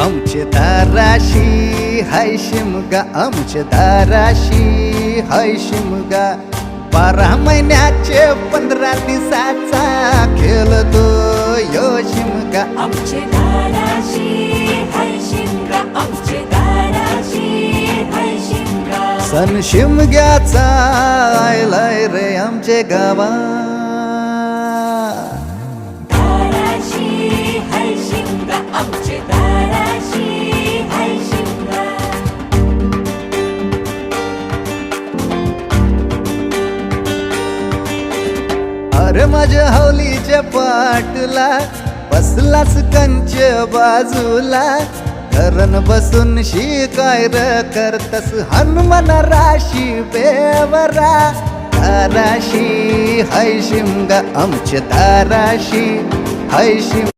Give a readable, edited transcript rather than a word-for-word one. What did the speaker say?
आमचे दाराशी हाय शिमगा, आमचे दाराशी हाय शिमगा. 12 महिन्याचे 15 दिवसाचा खेळतो यो शिमगा. आमचे दाराशी हाय शिमगा, आमचे दाराशी हाय शिमगा. सण शिमग्याचा आयलाय रे आमचे गावा. दाराशी हाय शिमगा, आमचे दाराशी हाय शिमगा. अरे माझ्या हौलीच्या पाटला बसलास कंच बाजूला. धरण बसून शिकाय र करतस हनुमान राशी बेवरा. दाराशी हाय शिमगा, आमच्या दाराशी हाय शिमगा.